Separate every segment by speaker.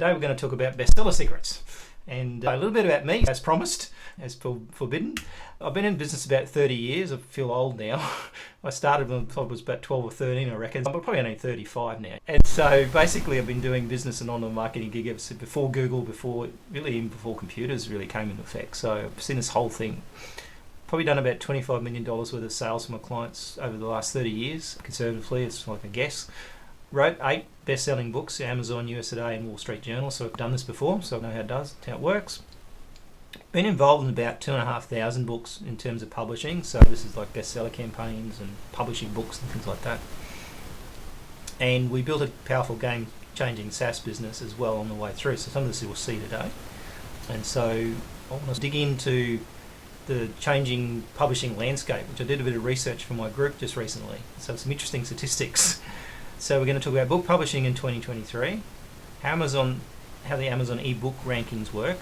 Speaker 1: Today we're going to talk about bestseller secrets and a little bit about me, as promised, as forbidden. I've been in business about 30 years. I feel old now. I started when I was about 12 or 13, I reckon. I'm probably only 35 now. And so basically I've been doing business and online marketing gig ever since before Google, even before computers really came into effect. So I've seen this whole thing. Probably done about $25 million worth of sales for my clients over the last 30 years. Conservatively, it's like a guess. Wrote 8 best-selling books, Amazon, USA Today, and Wall Street Journal. So I've done this before, so I know how it works. Been involved in about 2,500 books in terms of publishing. So this is like bestseller campaigns and publishing books and things like that. And we built a powerful game-changing SaaS business as well on the way through. So some of this you'll see today. And so I want to dig into the changing publishing landscape, which I did a bit of research for my group just recently. So some interesting statistics. So we're going to talk about book publishing in 2023, how the Amazon ebook rankings work,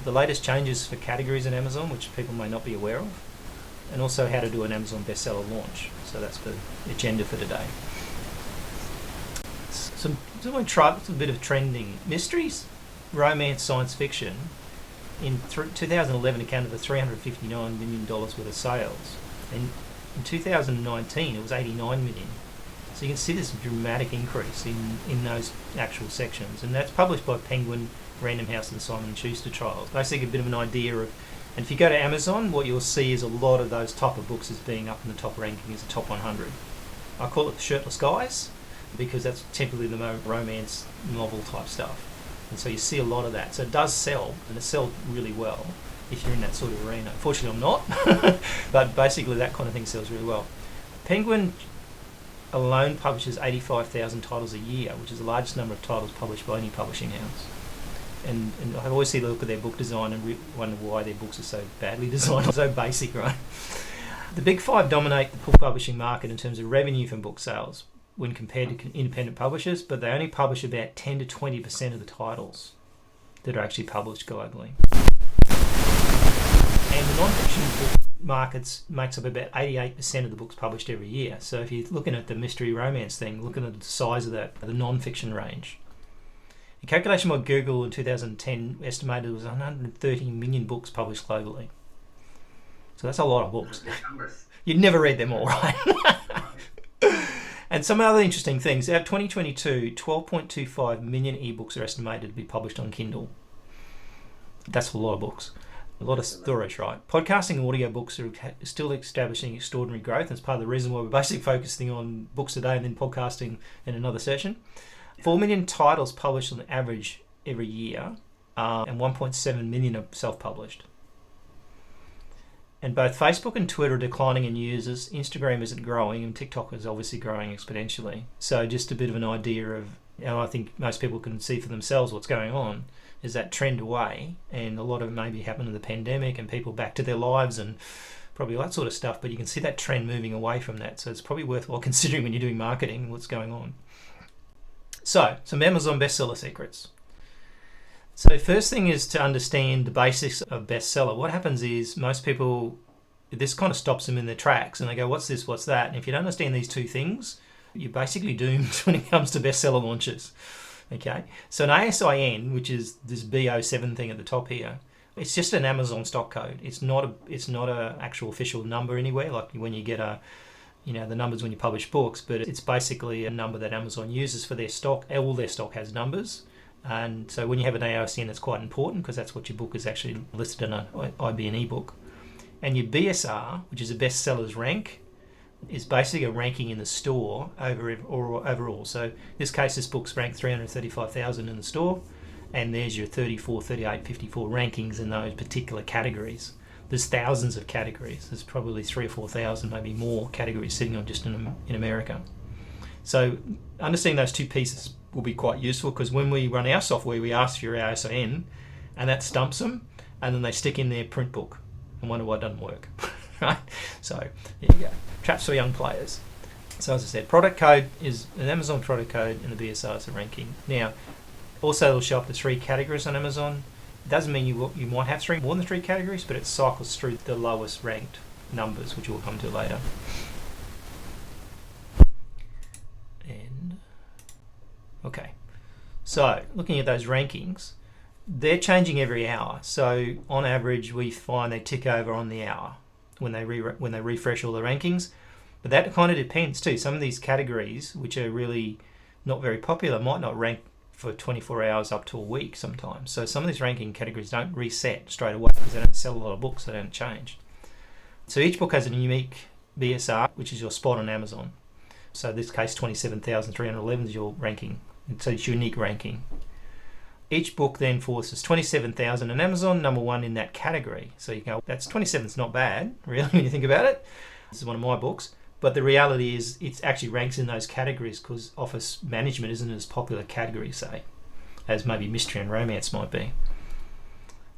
Speaker 1: the latest changes for categories in Amazon, which people may not be aware of, and also how to do an Amazon bestseller launch. So that's the agenda for today. So I'm going to try a bit of trending. Mysteries, romance, science fiction in 2011 accounted for $359 million worth of sales. And in 2019 it was $89 million. So you can see this dramatic increase in those actual sections. And that's published by Penguin, Random House and Simon & Schuster Trials. Basically a bit of an idea of, and if you go to Amazon, what you'll see is a lot of those type of books as being up in the top ranking as the top 100. I call it the shirtless guys because that's typically the romance novel type stuff. And so you see a lot of that. So it does sell, and it sells really well if you're in that sort of arena. Fortunately I'm not, but basically that kind of thing sells really well. Penguin alone publishes 85,000 titles a year, which is the largest number of titles published by any publishing house. And I always see look at their book design and wonder why their books are so badly designed, so basic, right? The big five dominate the book publishing market in terms of revenue from book sales when compared to independent publishers, but they only publish about 10 to 20% of the titles that are actually published globally. And the non-fiction book markets makes up about 88% of the books published every year. So if you're looking at the mystery romance thing, looking at the size of that, the non-fiction range. A calculation by Google in 2010 estimated there was 130 million books published globally. So that's a lot of books. You'd never read them all, right? And some other interesting things. Out of 2022, 12.25 million ebooks are estimated to be published on Kindle. That's a lot of books. A lot of storage, right? Podcasting and audio books are still establishing extraordinary growth. That's part of the reason why we're basically focusing on books today and then podcasting in another session. 4 million titles published on average every year, and 1.7 million are self-published. And both Facebook and Twitter are declining in users. Instagram isn't growing, and TikTok is obviously growing exponentially. So just a bit of an idea of, I think most people can see for themselves what's going on, is that trend away, and a lot of it maybe happened in the pandemic and people back to their lives and probably all that sort of stuff, but you can see that trend moving away from that. So it's probably worthwhile considering when you're doing marketing what's going on. So, some Amazon bestseller secrets. So first thing is to understand the basics of bestseller. What happens is most people, this kind of stops them in their tracks and they go, what's this, what's that? And if you don't understand these two things, you're basically doomed when it comes to bestseller launches. Okay, so an ASIN, which is this B07 thing at the top here, it's just an Amazon stock code. It's not a actual official number anywhere, like when you get the numbers when you publish books, but it's basically a number that Amazon uses for their stock. All their stock has numbers. And so when you have an ASIN, it's quite important because that's what your book is actually listed in an IB&E book. And your BSR, which is a bestsellers rank, is basically a ranking in the store overall. So in this case, this book's ranked 335,000 in the store, and there's your 34, 38, 54 rankings in those particular categories. There's thousands of categories. There's probably 3,000 or 4,000, maybe more categories sitting on just in America. So understanding those two pieces will be quite useful because when we run our software, we ask for your ASIN, and that stumps them, and then they stick in their print book and wonder why it doesn't work. Right? So there you go. Traps for young players. So as I said, product code is an Amazon product code, and the BSR is the ranking. Now, also it'll show up to 3 categories on Amazon. It doesn't mean you might have more than 3 categories, but it cycles through the lowest ranked numbers, which we'll come to later. And okay, So looking at those rankings, they're changing every hour. So on average, we find they tick over on the hour when they refresh all the rankings. But that kind of depends too. Some of these categories, which are really not very popular, might not rank for 24 hours up to a week sometimes. So some of these ranking categories don't reset straight away because they don't sell a lot of books, they don't change. So each book has a unique BSR, which is your spot on Amazon. So in this case, 27,311 is your ranking. So it's unique ranking. Each book then forces 27,000 on Amazon, number one in that category. So you go, that's 27's not bad, really, when you think about it. This is one of my books. But the reality is it actually ranks in those categories because office management isn't as popular category, say, as maybe mystery and romance might be.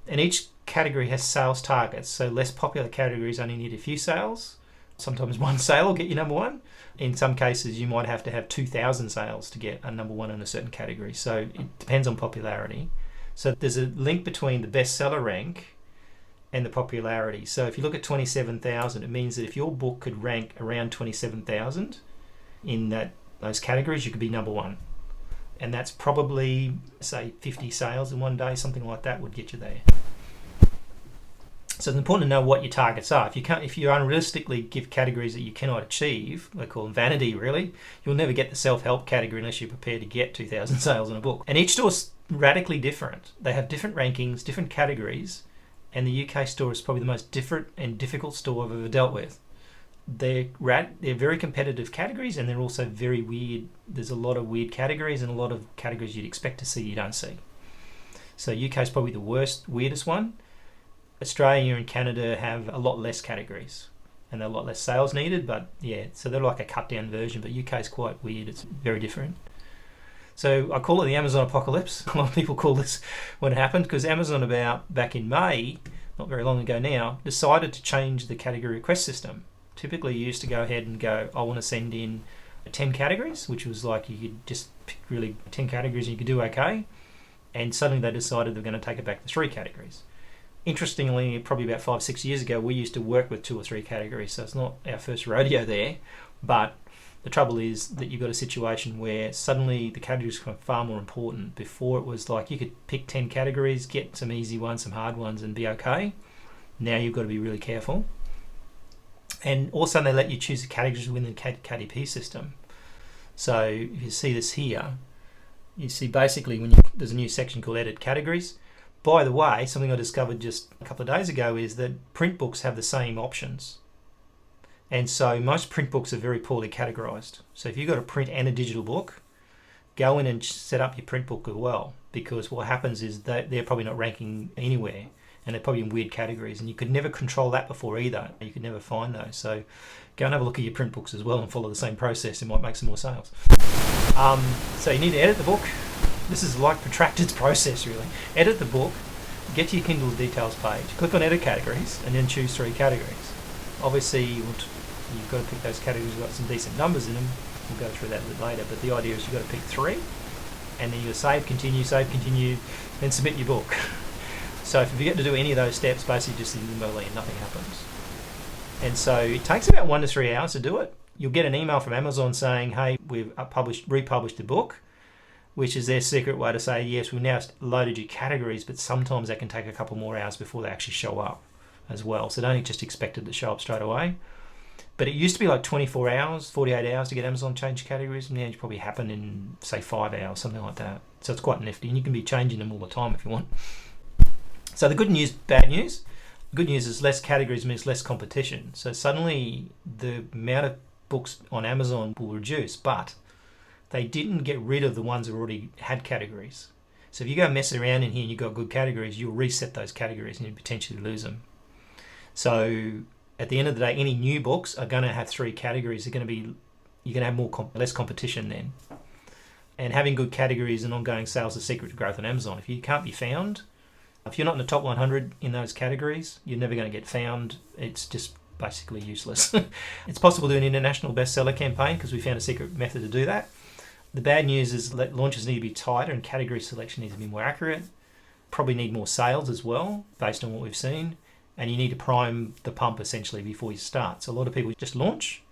Speaker 1: And each category has sales targets. So less popular categories only need a few sales. Sometimes one sale will get you number one. In some cases, you might have to have 2,000 sales to get a number one in a certain category. So it depends on popularity. So there's a link between the bestseller rank and the popularity. So if you look at 27,000, it means that if your book could rank around 27,000 in those categories, you could be number one. And that's probably, say, 50 sales in one day, something like that would get you there. So it's important to know what your targets are. If you unrealistically give categories that you cannot achieve, they call them vanity really, you'll never get the self-help category unless you're prepared to get 2,000 sales in a book. And each store's radically different. They have different rankings, different categories, and the UK store is probably the most different and difficult store I've ever dealt with. They're very competitive categories, and they're also very weird. There's a lot of weird categories and a lot of categories you'd expect to see you don't see. So UK is probably the weirdest one. Australia and Canada have a lot less categories and a lot less sales needed, but yeah, so they're like a cut down version, but UK is quite weird. It's very different. So I call it the Amazon apocalypse. A lot of people call this what happened because Amazon back in May, not very long ago now, decided to change the category request system. Typically you used to go ahead and go, I want to send in 10 categories, which was like you could just pick really 10 categories and you could do okay. And suddenly they decided they're going to take it back to 3 categories. Interestingly, probably about 5-6 years ago, we used to work with 2 or 3 categories, so it's not our first rodeo there. But the trouble is that you've got a situation where suddenly the categories become far more important. Before it was like you could pick 10 categories, get some easy ones, some hard ones, and be okay. Now you've got to be really careful. And also they let you choose the categories within the KDP system. So if you see this here, you see basically there's a new section called Edit Categories. By the way, something I discovered just a couple of days ago is that print books have the same options. And so most print books are very poorly categorized. So if you've got a print and a digital book, go in and set up your print book as well, because what happens is that they're probably not ranking anywhere and they're probably in weird categories, and you could never control that before either. You could never find those. So go and have a look at your print books as well and follow the same process. It might make some more sales. So you need to edit the book. This is like protracted process really. Edit the book, get to your Kindle details page, click on edit categories, and then choose 3 categories. Obviously you've got to pick those categories that have got some decent numbers in them. We'll go through that a bit later, but the idea is you've got to pick 3, and then you save, continue, then submit your book. So if you forget to do any of those steps, basically just in limbo land, nothing happens. And so it takes about 1 to 3 hours to do it. You'll get an email from Amazon saying, hey, we've republished the book, which is their secret way to say, yes, we've now loaded your categories, but sometimes that can take a couple more hours before they actually show up as well. So don't just expect it to show up straight away. But it used to be like 24 hours, 48 hours to get Amazon to change categories. Now it probably happen in, say, 5 hours, something like that. So it's quite nifty, and you can be changing them all the time if you want. So the good news, bad news. The good news is less categories means less competition. So suddenly the amount of books on Amazon will reduce, but they didn't get rid of the ones that already had categories. So if you go mess around in here and you've got good categories, you'll reset those categories and you potentially lose them. So at the end of the day, any new books are going to have 3 categories. You're going to have less competition then. And having good categories and ongoing sales is the secret to growth on Amazon. If you can't be found, if you're not in the top 100 in those categories, you're never going to get found. It's just basically useless. It's possible to do an international bestseller campaign because we found a secret method to do that. The bad news is that launches need to be tighter and category selection needs to be more accurate. Probably need more sales as well, based on what we've seen. And you need to prime the pump essentially before you start. So a lot of people just launch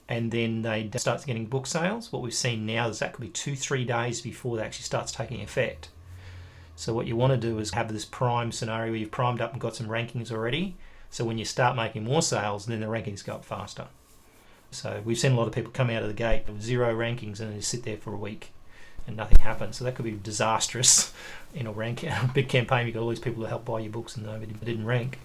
Speaker 1: and then they start getting book sales. What we've seen now is that could be 2-3 days before that actually starts taking effect. So what you want to do is have this prime scenario where you've primed up and got some rankings already. So when you start making more sales, then the rankings go up faster. So we've seen a lot of people come out of the gate with 0 rankings and then sit there for a week and nothing happens. So that could be disastrous in a big campaign. You've got all these people to help buy your books and nobody didn't rank.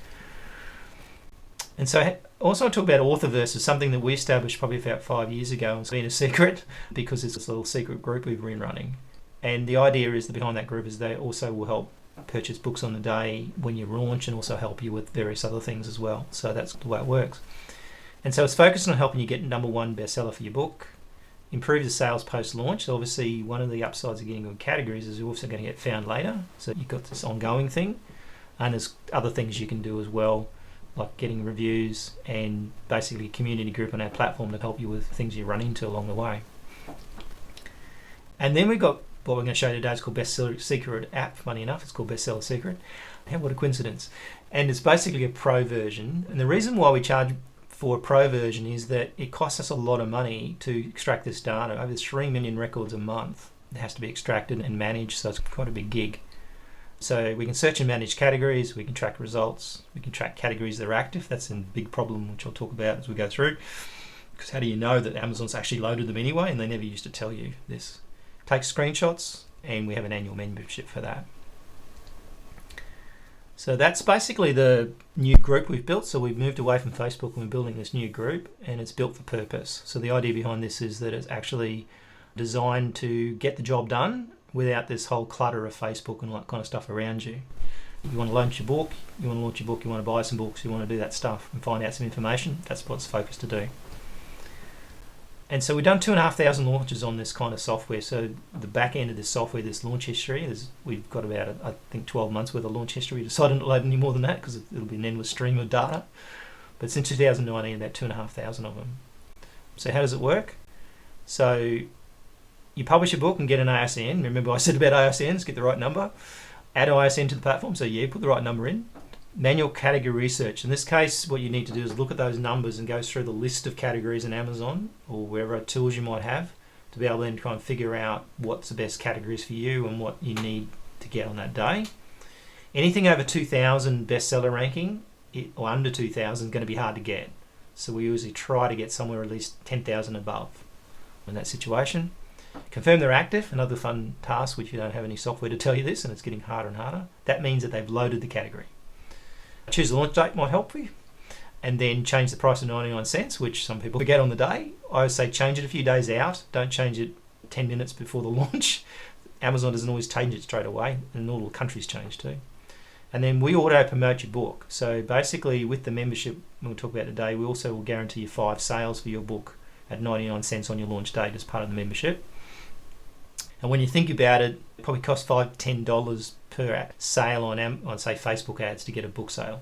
Speaker 1: And so also I talk about AuthorVerse as something that we established probably about 5 years ago, and it's been a secret because it's a little secret group we've been running. And the idea is that behind that group is they also will help purchase books on the day when you launch and also help you with various other things as well. So that's the way it works. And so it's focused on helping you get #1 bestseller for your book, improve the sales post-launch. So obviously one of the upsides of getting good categories is you're also going to get found later. So you've got this ongoing thing. And there's other things you can do as well, like getting reviews and basically a community group on our platform to help you with things you run into along the way. And then we've got what we're going to show you today. It's called Bestseller Secret app. Funny enough, it's called Bestseller Secret. What a coincidence. And it's basically a pro version. And the reason why we charge for a pro version is that it costs us a lot of money to extract this data. Over 3 million records a month it has to be extracted and managed, so it's quite a big gig. So we can search and manage categories, we can track results, we can track categories that are active. That's a big problem which I'll talk about as we go through. Because how do you know that Amazon's actually loaded them anyway, and they never used to tell you this. Take screenshots, and we have an annual membership for that. So that's basically the new group we've built. So we've moved away from Facebook and we're building this new group, and it's built for purpose. So the idea behind this is that it's actually designed to get the job done without this whole clutter of Facebook and all that kind of stuff around you. You want to launch your book, you want to buy some books, you want to do that stuff and find out some information. That's what it's focused to do. And so we've done 2,500 launches on this kind of software. So the back end of this software, this launch history, we've got about, I think, 12 months worth of launch history. We decided not to load any more than that because it'll be an endless stream of data. But since 2019, about 2,500 of them. So how does it work? So you publish a book and get an ISN. Remember I said about ISNs, get the right number. Add ISN to the platform, so yeah, put the right number in. Manual category research. In this case, what you need to do is look at those numbers and go through the list of categories in Amazon or wherever tools you might have to be able to then try and figure out what's the best categories for you and what you need to get on that day. Anything over 2,000 bestseller ranking or under 2,000 is going to be hard to get. So we usually try to get somewhere at least 10,000 above in that situation. Confirm they're active, another fun task which you don't have any software to tell you this, and it's getting harder and harder. That means that they've loaded the category. Choose the launch date might help you, and then change the price to 99 cents, which some people forget on the day. I would say change it a few days out. Don't change it 10 minutes before the launch. Amazon doesn't always change it straight away, and all the countries change too. And then we auto promote your book. So basically with the membership we'll talk about today, we also will guarantee you 5 sales for your book at 99 cents on your launch date as part of the membership. And when you think about it, it probably costs $5 to $10 per sale on say Facebook ads to get a book sale.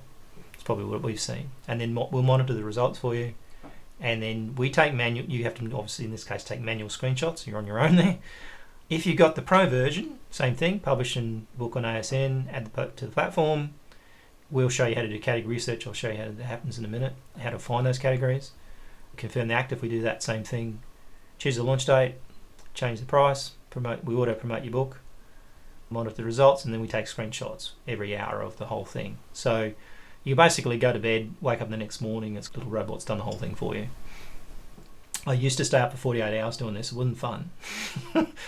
Speaker 1: It's probably what we've seen. And then we'll monitor the results for you. And then we take manual, you have to obviously in this case take manual screenshots, you're on your own there. If you've got the pro version, same thing, publish a book on ASN, add to the platform. We'll show you how to do category research. I'll show you how that happens in a minute, how to find those categories. Confirm the active, we do that same thing. Choose the launch date, change the price, we auto promote your book, monitor the results, and then we take screenshots every hour of the whole thing. So you basically go to bed, wake up the next morning, this little robot's done the whole thing for you. I used to stay up for 48 hours doing this. It wasn't fun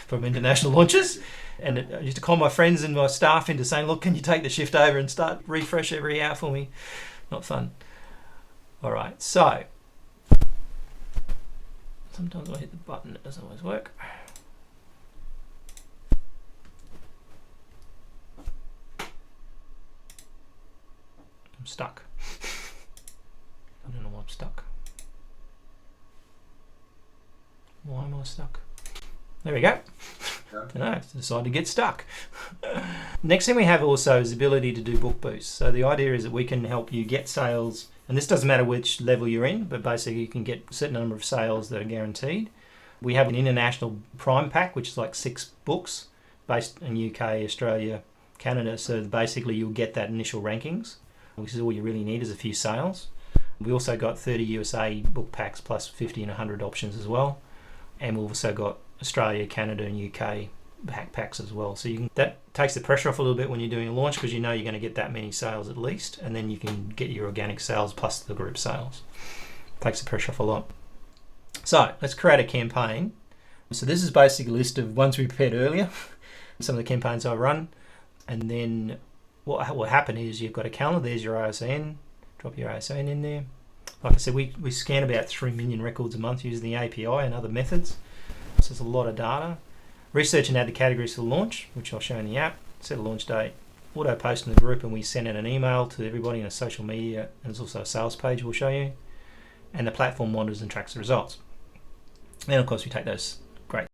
Speaker 1: from international launches. And I used to call my friends and my staff into saying, look, can you take the shift over and start refresh every hour for me? Not fun. All right, so sometimes I hit the button, it doesn't always work. I'm stuck. I don't know why I'm stuck. Why am I stuck? There we go. I don't know, I decided to get stuck. Next thing we have also is the ability to do book boosts. So the idea is that we can help you get sales, and this doesn't matter which level you're in, but basically you can get a certain number of sales that are guaranteed. We have an international prime pack, which is like 6 books based in UK, Australia, Canada. So basically you'll get that initial rankings, which is all you really need is a few sales. We also got 30 USA book packs plus 50 and 100 options as well. And we've also got Australia, Canada and UK packs as well. So that takes the pressure off a little bit when you're doing a launch, because you know you're going to get that many sales at least, and then you can get your organic sales plus the group sales. Takes the pressure off a lot. So let's create a campaign. So this is basically a list of ones we prepared earlier, some of the campaigns I run. And then what will happen is you've got a calendar, there's your ISN, drop your ISN in there. Like I said, we scan about 3 million records a month using the API and other methods. So it's a lot of data. Research and add the categories to the launch, which I'll show in the app. Set a launch date, auto post in the group, and we send out an email to everybody in a social media, and there's also a sales page we'll show you. And the platform monitors and tracks the results. And of course we take those great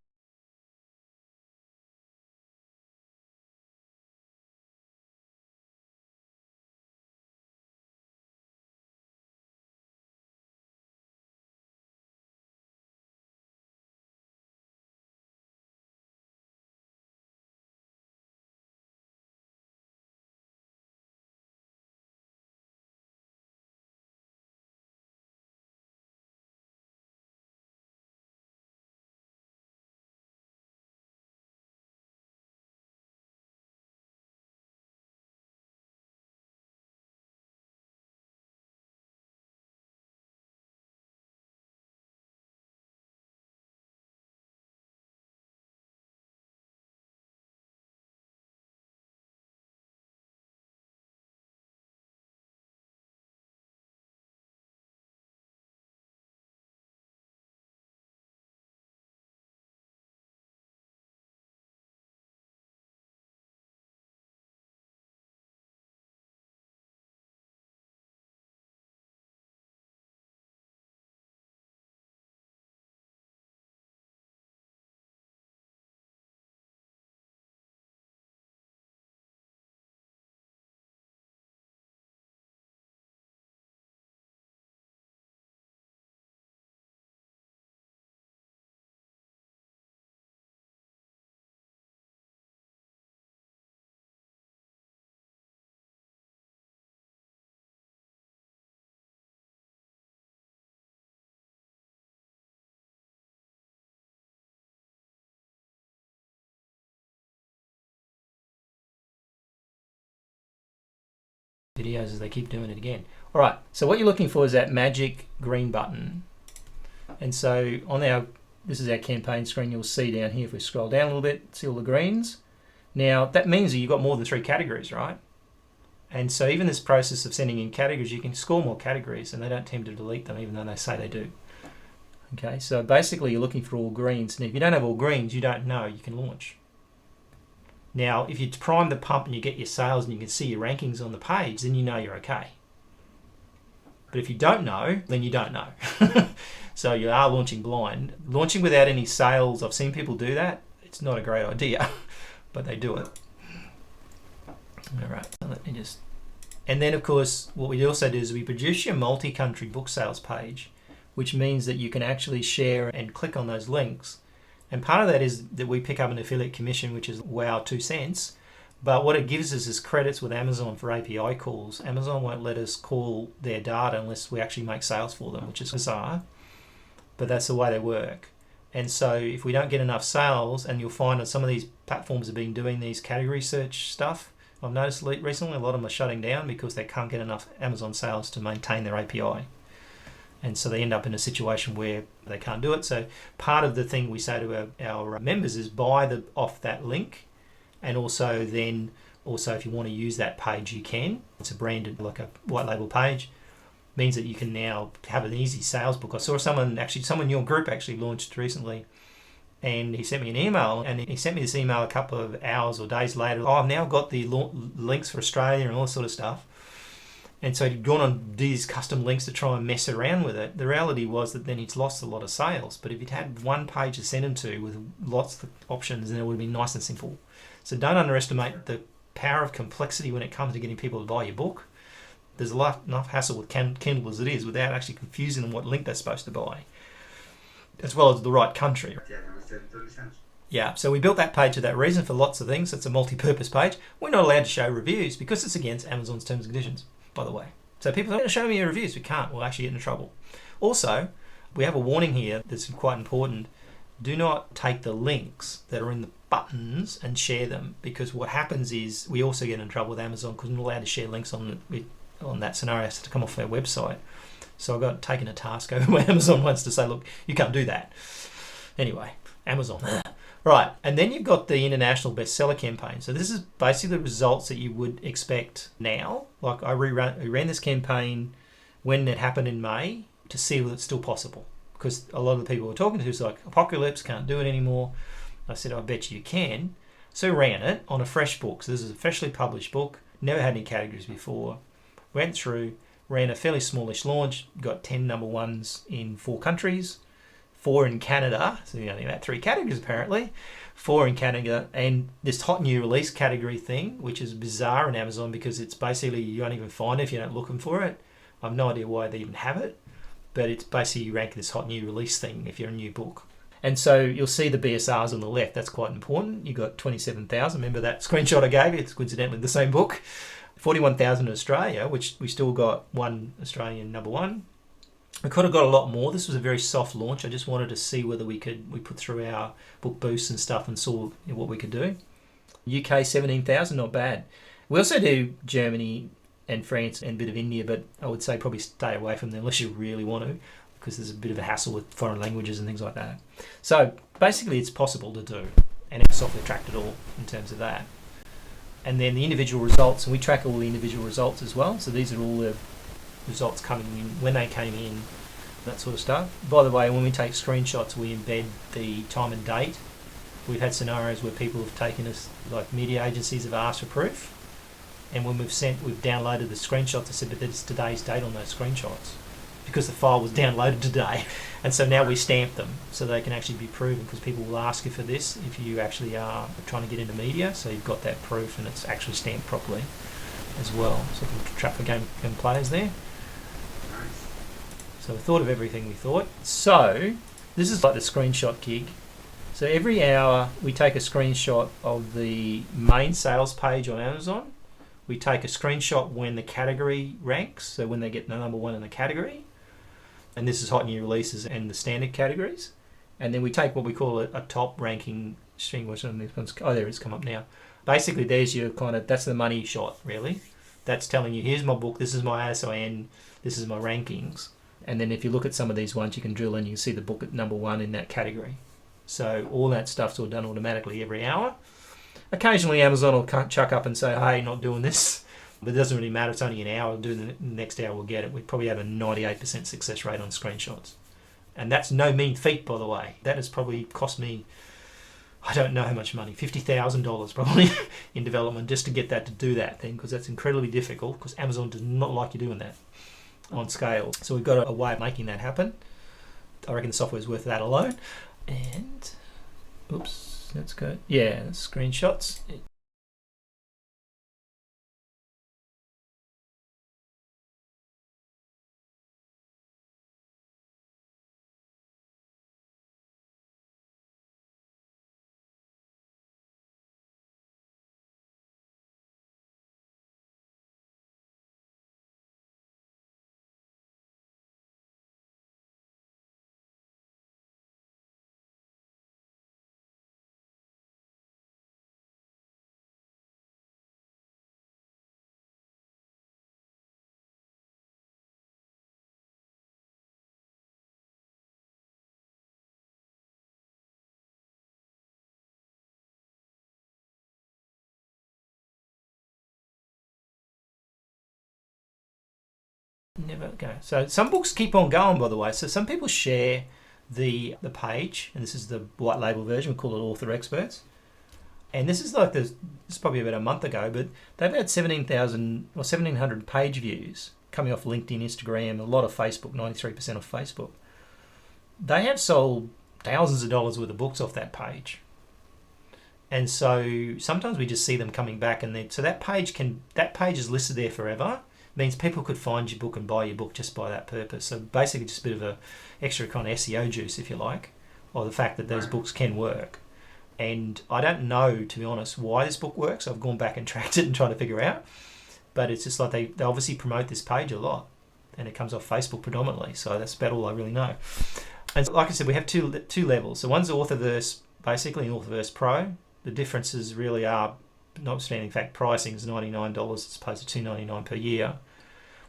Speaker 1: videos as they keep doing it again. All right, so what you're looking for is that magic green button. And so this is our campaign screen. You'll see down here, if we scroll down a little bit, see all the greens. Now that means that you've got more than 3 categories, right? And so even this process of sending in categories, you can score more categories, and they don't tend to delete them even though they say they do. Okay, so basically you're looking for all greens. Now if you don't have all greens, you don't know you can launch. Now, if you prime the pump and you get your sales and you can see your rankings on the page, then you know you're okay. But if you don't know, then you don't know. So you are launching blind. Launching without any sales, I've seen people do that. It's not a great idea, but they do it. All right, so let me just... And then, of course, what we also do is we produce your multi-country book sales page, which means that you can actually share and click on those links. And part of that is that we pick up an affiliate commission, which is wow 2 cents. But what it gives us is credits with Amazon for API calls. Amazon won't let us call their data unless we actually make sales for them, which is bizarre. But that's the way they work. And so if we don't get enough sales, and you'll find that some of these platforms have been doing these category search stuff, I've noticed recently a lot of them are shutting down because they can't get enough Amazon sales to maintain their API. And so they end up in a situation where they can't do it. So part of the thing we say to our members is buy off that link, and also if you want to use that page, you can. It's a branded, like a white label page. Means that you can now have an easy sales book. I saw someone in your group actually launched recently, and he sent me an email, and he sent me this email a couple of hours or days later. Oh, I've now got the links for Australia and all this sort of stuff. And so he'd gone on these custom links to try and mess around with it. The reality was that then he's lost a lot of sales. But if he'd had one page to send him to with lots of options, then it would have been nice and simple. So don't underestimate the power of complexity when it comes to getting people to buy your book. There's enough hassle with Kindle as it is without actually confusing them what link they're supposed to buy, as well as the right country. Yeah, so we built that page for that reason, for lots of things. It's a multi-purpose page. We're not allowed to show reviews because it's against Amazon's terms and conditions, by the way. So people are going to show me your reviews. We can't. We'll actually get into trouble. Also, we have a warning here that's quite important. Do not take the links that are in the buttons and share them, because what happens is we also get in trouble with Amazon because we're not allowed to share links on that scenario. It has to come off their website. So I got taken a task over where Amazon wants to say, look, you can't do that. Anyway, Amazon. Right, and then you've got the international bestseller campaign. So this is basically the results that you would expect now. Like I ran this campaign when it happened in May to see if it's still possible, because a lot of the people we're talking to is like, apocalypse, can't do it anymore. I said, I bet you can. So ran it on a fresh book. So this is a freshly published book, never had any categories before. Went through, ran a fairly smallish launch, got 10 number ones in 4 countries, 4 in Canada, so only about 3 categories apparently, 4 in Canada, and this hot new release category thing, which is bizarre in Amazon because it's basically, you won't even find it if you're not looking for it. I have no idea why they even have it, but it's basically you rank this hot new release thing if you're a new book. And so you'll see the BSRs on the left. That's quite important. You got 27,000. Remember that screenshot I gave you? It's coincidentally the same book. 41,000 in Australia, which we still got 1 Australian number 1. We could have got a lot more. This was a very soft launch. I just wanted to see whether we put through our book boosts and stuff and saw what we could do. UK 17,000, not bad. We also do Germany and France and a bit of India, but I would say probably stay away from them unless you really want to, because there's a bit of a hassle with foreign languages and things like that. So basically it's possible to do, and our software tracked it all in terms of that. And then the individual results, and we track all the individual results as well. So these are all the results coming in, when they came in, that sort of stuff. By the way, when we take screenshots, we embed the time and date. We've had scenarios where people have taken us, like media agencies have asked for proof, and when we've downloaded the screenshots, they said, but there's today's date on those screenshots, because the file was downloaded today. And so now we stamp them so they can actually be proven, because people will ask you for this if you actually are trying to get into media. So you've got that proof and it's actually stamped properly as well. So we can trap for game players there. So we thought of everything we thought. So this is like the screenshot gig. So every hour we take a screenshot of the main sales page on Amazon. We take a screenshot when the category ranks, so when they get the number 1 in the category. And this is hot new releases and the standard categories. And then we take what we call a top ranking string. Which one? Oh, there it's come up now. Basically, there's your that's the money shot, really. That's telling you, here's my book, this is my ASIN, this is my rankings. And then if you look at some of these ones, you can drill in, you can see the book at number 1 in that category. So all that stuff's all done automatically every hour. Occasionally Amazon will chuck up and say, hey, not doing this. But it doesn't really matter, it's only an hour. We'll do the next hour, we'll get it. We probably have a 98% success rate on screenshots. And that's no mean feat, by the way. That has probably cost me, I don't know how much money, $50,000 probably in development just to get that to do that thing, because that's incredibly difficult, because Amazon does not like you doing that on scale. So we've got a way of making that happen. I reckon the software's worth that alone. And, oops, let's go. Yeah, screenshots. Never go. So some books keep on going, by the way. So some people share the page, and this is the white label version. We call it Author Experts. And this is this is probably about a month ago, but they've had 17,000 or 1,700 page views coming off LinkedIn, Instagram, a lot of Facebook, 93% of Facebook. They have sold thousands of dollars worth of books off that page. And so sometimes we just see them coming back, and so that page is listed there forever. Means people could find your book and buy your book just by that purpose. So basically just a bit of a extra kind of SEO juice, if you like, or the fact that those books can work. And I don't know, to be honest, why this book works. I've gone back and tracked it and tried to figure out. but it's just like they obviously promote this page a lot, and it comes off Facebook predominantly. So that's about all I really know. And like I said, we have two levels. So one's AuthorVerse, basically, and AuthorVerse Pro. The differences really are, notwithstanding the fact pricing is $99 as opposed to $299 per year.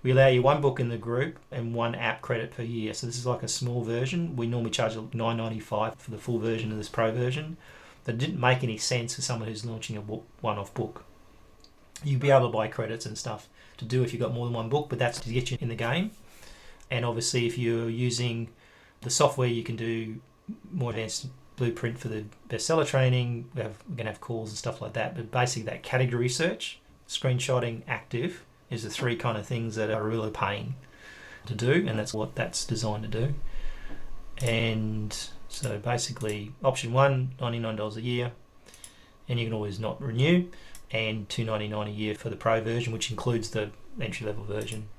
Speaker 1: We allow you one book in the group and one app credit per year. So this is like a small version. We normally charge $9.95 for the full version of this Pro version. That didn't make any sense for someone who's launching a one-off book. You'd be able to buy credits and stuff to do if you've got more than one book, but that's to get you in the game. And obviously if you're using the software, you can do more advanced blueprint for the bestseller training. We're going to have calls and stuff like that. But basically that category search, screenshotting, active, is the three kind of things that are really a pain to do, and that's what that's designed to do. And so basically option one, $99 a year, and you can always not renew, and $299 a year for the Pro version, which includes the entry-level version.